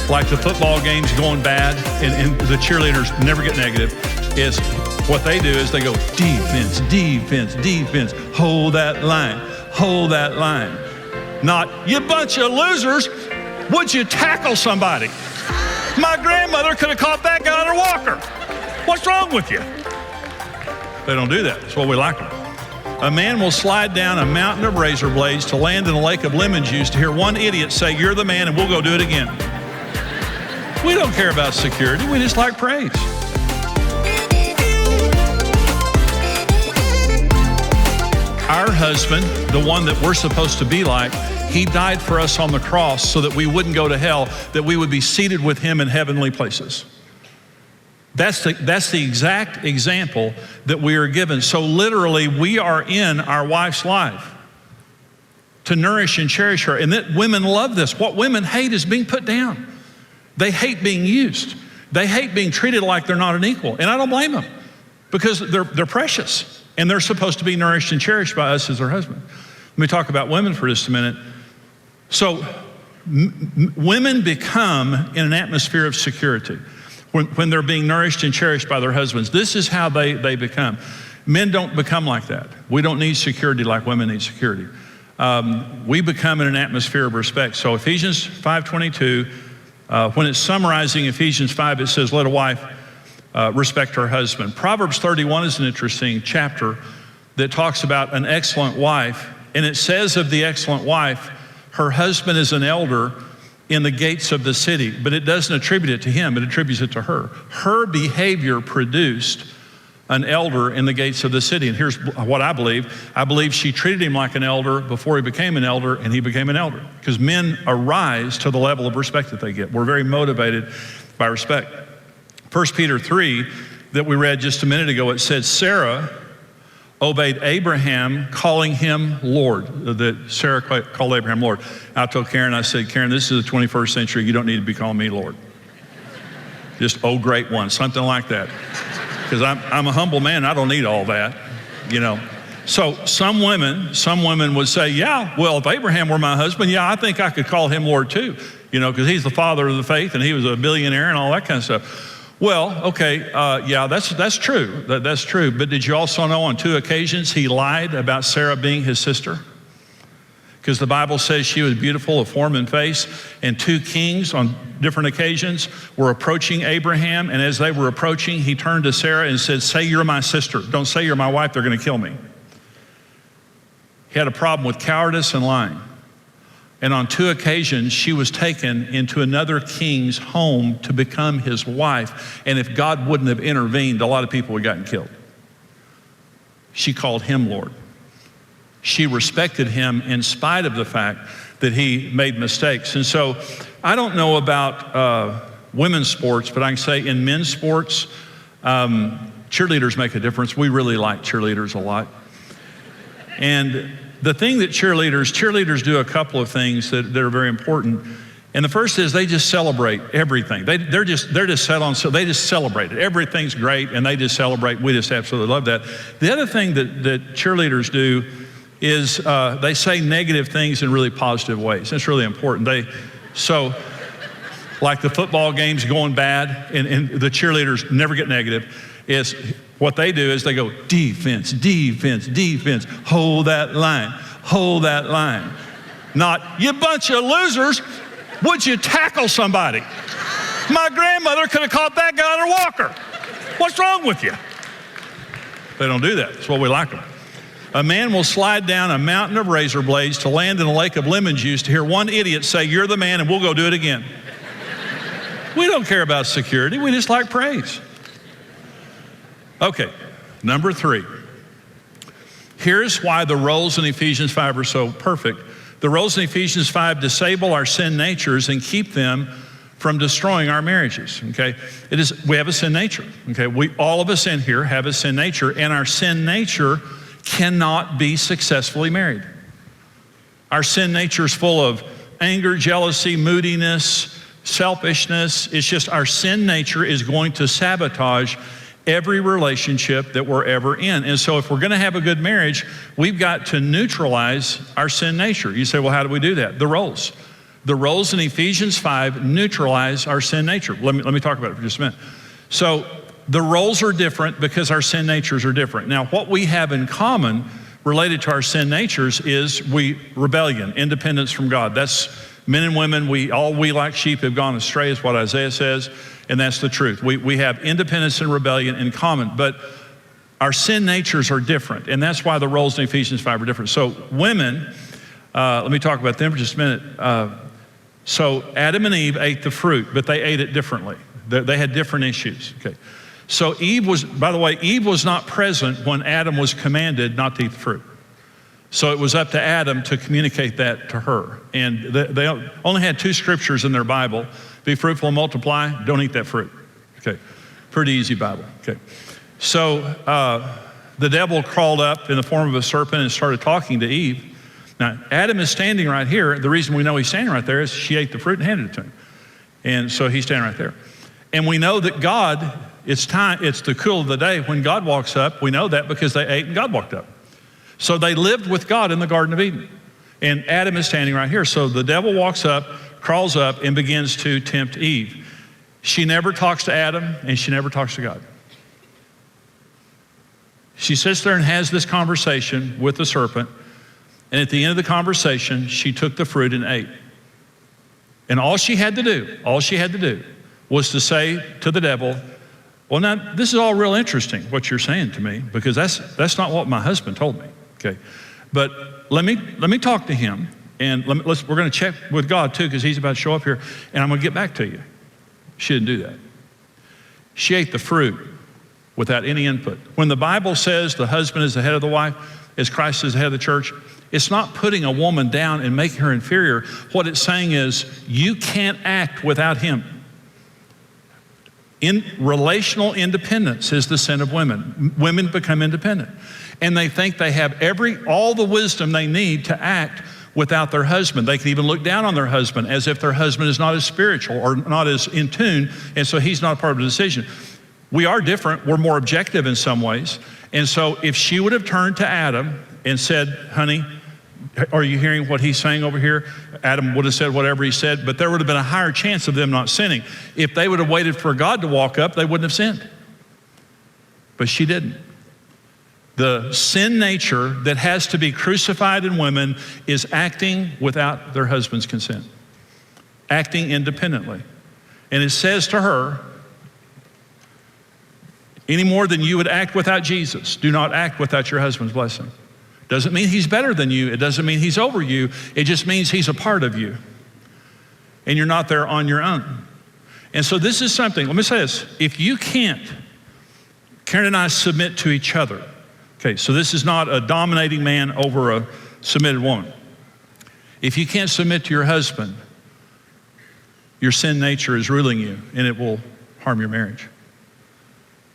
like the football game's going bad and the cheerleaders never get negative, is what they do is they go defense, defense, defense, hold that line, hold that line. Not, you bunch of losers, would you tackle somebody? My grandmother could have caught that guy on her walker. What's wrong with you? They don't do that. That's why we like them. A man will slide down a mountain of razor blades to land in a lake of lemon juice to hear one idiot say, you're the man, and we'll go do it again. We don't care about security. We just like praise. Our husband, the one that we're supposed to be like, he died for us on the cross so that we wouldn't go to hell, that we would be seated with him in heavenly places. That's the exact example that we are given. So literally, we are in our wife's life to nourish and cherish her. And that women love this. What women hate is being put down. They hate being used. They hate being treated like they're not an equal. And I don't blame them, because they're precious and they're supposed to be nourished and cherished by us as their husband. Let me talk about women for just a minute. So women become in an atmosphere of security when they're being nourished and cherished by their husbands. This is how they become. Men don't become like that. We don't need security like women need security. We become in an atmosphere of respect. So Ephesians 5:22, when it's summarizing Ephesians 5, it says, let a wife respect her husband. Proverbs 31 is an interesting chapter that talks about an excellent wife. And it says of the excellent wife, her husband is an elder in the gates of the city, but it doesn't attribute it to him, it attributes it to her. Her behavior produced an elder in the gates of the city. And here's what I believe. I believe she treated him like an elder before he became an elder, and he became an elder. Because men arise to the level of respect that they get. We're very motivated by respect. 1 Peter 3 that we read just a minute ago, it said Sarah obeyed Abraham, calling him Lord. That Sarah called Abraham Lord. I told Karen, I said, Karen, this is the 21st century. You don't need to be calling me Lord. Just, oh, great one, something like that. Because I'm a humble man. I don't need all that, you know. So some women would say, yeah, well, if Abraham were my husband, yeah, I think I could call him Lord too, you know, because he's the father of the faith and he was a billionaire and all that kind of stuff. Well, okay, yeah, that's true. That's true. But did you also know on 2 occasions he lied about Sarah being his sister? Because the Bible says she was beautiful of form and face, and 2 kings on different occasions were approaching Abraham, and as they were approaching, he turned to Sarah and said, say you're my sister. Don't say you're my wife, they're gonna kill me. He had a problem with cowardice and lying. And on 2 occasions, she was taken into another king's home to become his wife. And if God wouldn't have intervened, a lot of people would have gotten killed. She called him Lord. She respected him in spite of the fact that he made mistakes. And so I don't know about women's sports, but I can say in men's sports, cheerleaders make a difference. We really like cheerleaders a lot. And the thing that cheerleaders do a couple of things that are very important. And the first is they just celebrate everything. They're just set on, so they just celebrate it. Everything's great and they just celebrate. We just absolutely love that. The other thing that cheerleaders do is they say negative things in really positive ways. That's really important. So like the football game's going bad and the cheerleaders never get negative, is what they do is they go defense, defense, defense, hold that line, hold that line. Not, you bunch of losers, would you tackle somebody? My grandmother could have caught that guy on her walker. What's wrong with you? They don't do that. That's why we like them. A man will slide down a mountain of razor blades to land in a lake of lemon juice to hear one idiot say, you're the man, and we'll go do it again. We don't care about security. We just like praise. Okay, number 3. Here's why the roles in Ephesians 5 are so perfect. The roles in Ephesians 5 disable our sin natures and keep them from destroying our marriages, okay? We have a sin nature, okay? All of us in here have a sin nature, and our sin nature cannot be successfully married. Our sin nature is full of anger, jealousy, moodiness, selfishness. It's just our sin nature is going to sabotage every relationship that we're ever in. And so if we're gonna have a good marriage, we've got to neutralize our sin nature. You say, well, how do we do that? The roles. The roles in Ephesians 5 neutralize our sin nature. Let me talk about it for just a minute. So the roles are different because our sin natures are different. Now, what we have in common related to our sin natures is rebellion, independence from God. That's men and women, we like sheep have gone astray is what Isaiah says, and that's the truth. We have independence and rebellion in common, but our sin natures are different, and that's why the roles in Ephesians 5 are different. So women, let me talk about them for just a minute. So Adam and Eve ate the fruit, but they ate it differently. They had different issues, okay? So Eve was not present when Adam was commanded not to eat the fruit. So it was up to Adam to communicate that to her. And they only had 2 scriptures in their Bible: be fruitful and multiply, don't eat that fruit. Okay, pretty easy Bible, okay. So the devil crawled up in the form of a serpent and started talking to Eve. Now, Adam is standing right here. The reason we know he's standing right there is she ate the fruit and handed it to him. And so he's standing right there. And we know that God, it's the cool of the day when God walks up. We know that because they ate and God walked up. So they lived with God in the Garden of Eden. And Adam is standing right here. So the devil walks up, crawls up, and begins to tempt Eve. She never talks to Adam, and she never talks to God. She sits there and has this conversation with the serpent. And at the end of the conversation, she took the fruit and ate. And all she had to do was to say to the devil, well, now, this is all real interesting, what you're saying to me, because that's not what my husband told me, okay? But let me talk to him, and we're going to check with God, too, because he's about to show up here, and I'm going to get back to you. She didn't do that. She ate the fruit without any input. When the Bible says the husband is the head of the wife, as Christ is the head of the church, it's not putting a woman down and making her inferior. What it's saying is, you can't act without him. Relational independence is the sin of women. Women become independent. And they think they have all the wisdom they need to act without their husband. They can even look down on their husband as if their husband is not as spiritual or not as in tune, and so he's not part of the decision. We are different. We're more objective in some ways. And so if she would have turned to Adam and said, honey, are you hearing what he's saying over here? Adam would have said whatever he said, but there would have been a higher chance of them not sinning. If they would have waited for God to walk up, they wouldn't have sinned. But she didn't. The sin nature that has to be crucified in women is acting without their husband's consent, acting independently. And it says to her, any more than you would act without Jesus, do not act without your husband's blessing. Doesn't mean he's better than you. It doesn't mean he's over you. It just means he's a part of you. And you're not there on your own. And so this is something, let me say this. If you can't, Karen and I submit to each other. Okay, so this is not a dominating man over a submitted woman. If you can't submit to your husband, your sin nature is ruling you, and it will harm your marriage.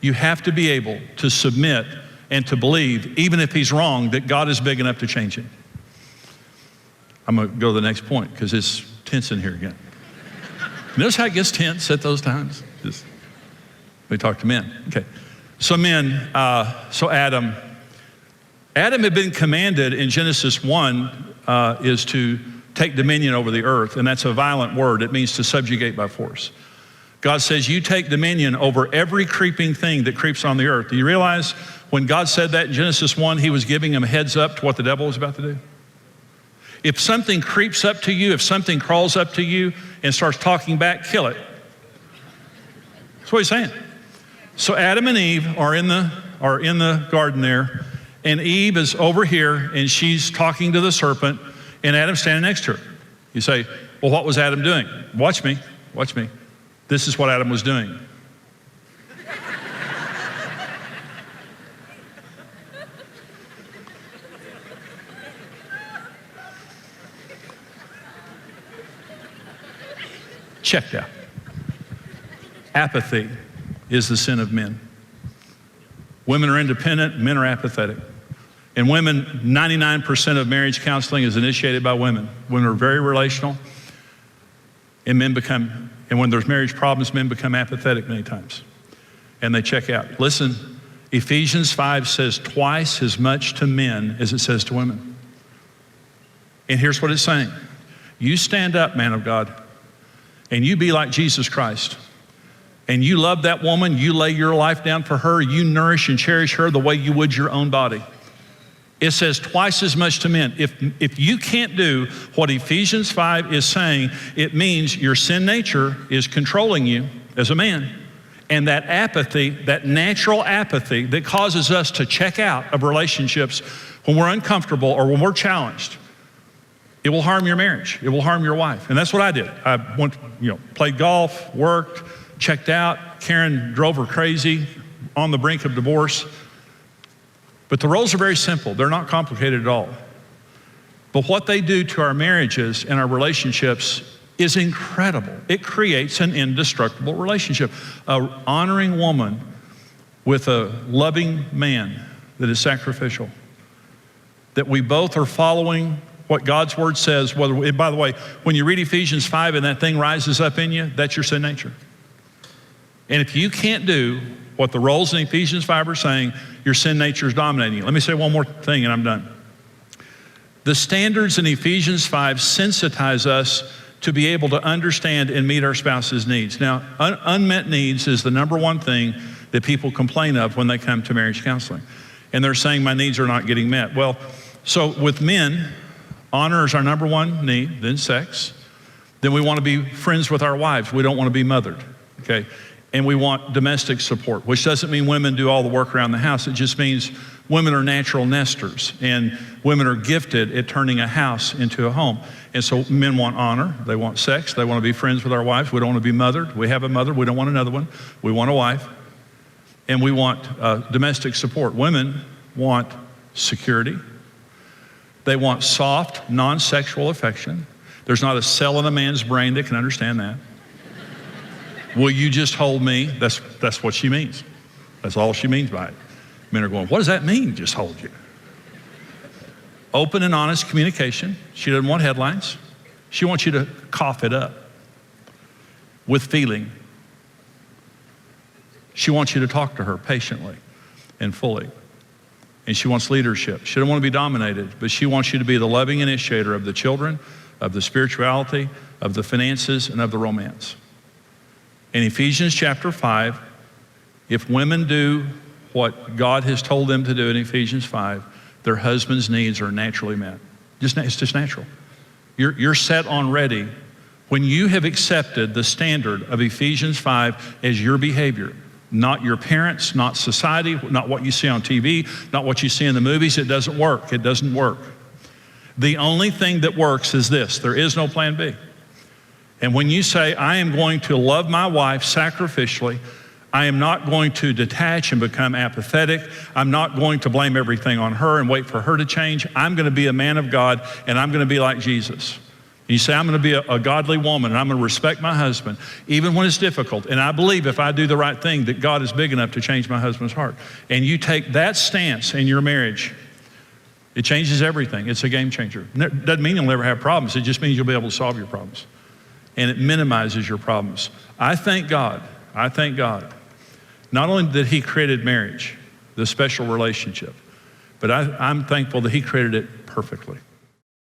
You have to be able to submit and to believe, even if he's wrong, that God is big enough to change him. I'm going to go to the next point because it's tense in here again. Notice how it gets tense at those times? Let me talk to men. Okay. So men, so Adam had been commanded in Genesis 1 is to take dominion over the earth, and that's a violent word. It means to subjugate by force. God says, you take dominion over every creeping thing that creeps on the earth. Do you realize when God said that in Genesis 1, he was giving him a heads up to what the devil was about to do? If something creeps up to you, if something crawls up to you and starts talking back, kill it. That's what he's saying. So Adam and Eve are in the garden there, and Eve is over here, and she's talking to the serpent, and Adam's standing next to her. You say, well, what was Adam doing? Watch me. This is what Adam was doing. Checked out. Apathy is the sin of men. Women are independent, men are apathetic. And women, 99% of marriage counseling is initiated by women. Women are very relational, and when there's marriage problems, men become apathetic many times, and they check out. Listen, Ephesians 5 says twice as much to men as it says to women. And here's what it's saying. You stand up, man of God, and you be like Jesus Christ. And you love that woman, you lay your life down for her, you nourish and cherish her the way you would your own body. It says twice as much to men. If you can't do what Ephesians 5 is saying, it means your sin nature is controlling you as a man. And that apathy, that natural apathy that causes us to check out of relationships when we're uncomfortable or when we're challenged, it will harm your marriage. It will harm your wife. And that's what I did. I went, played golf, worked, checked out. Karen drove her crazy, on the brink of divorce. But the roles are very simple. They're not complicated at all. But what they do to our marriages and our relationships is incredible. It creates an indestructible relationship. An honoring woman with a loving man that is sacrificial. That we both are following what God's word says. By the way, when you read Ephesians 5 and that thing rises up in you, that's your sin nature. And if you can't do what the roles in Ephesians 5 are saying, your sin nature is dominating you. Let me say one more thing and I'm done. The standards in Ephesians 5 sensitize us to be able to understand and meet our spouse's needs. Now, unmet needs is the number one thing that people complain of when they come to marriage counseling. And they're saying my needs are not getting met. Well, so with men, honor is our number one need, then sex. Then we want to be friends with our wives. We don't want to be mothered, okay? And we want domestic support, which doesn't mean women do all the work around the house. It just means women are natural nesters and women are gifted at turning a house into a home. And so men want honor, they want sex, they want to be friends with our wives. We don't want to be mothered. We have a mother, we don't want another one. We want a wife. And we want domestic support. Women want security. They want soft, non-sexual affection. There's not a cell in a man's brain that can understand that. Will you just hold me? That's what she means. That's all she means by it. Men are going, what does that mean, just hold you? Open and honest communication. She doesn't want headlines. She wants you to cough it up with feeling. She wants you to talk to her patiently and fully. And she wants leadership. She doesn't want to be dominated, but she wants you to be the loving initiator of the children, of the spirituality, of the finances, and of the romance. In Ephesians chapter 5, if women do what God has told them to do in Ephesians 5, their husband's needs are naturally met. It's just natural. You're set on ready when you have accepted the standard of Ephesians 5 as your behavior, not your parents, not society, not what you see on TV, not what you see in the movies. It doesn't work. It doesn't work. The only thing that works is this. There is no plan B. And when you say, I am going to love my wife sacrificially, I am not going to detach and become apathetic. I'm not going to blame everything on her and wait for her to change. I'm going to be a man of God and I'm going to be like Jesus. And you say, I'm going to be a godly woman and I'm going to respect my husband, even when it's difficult. And I believe if I do the right thing, that God is big enough to change my husband's heart. And you take that stance in your marriage, it changes everything. It's a game changer. It doesn't mean you'll never have problems. It just means you'll be able to solve your problems. And it minimizes your problems. I thank God, not only that he created marriage, the special relationship, but I'm thankful that he created it perfectly.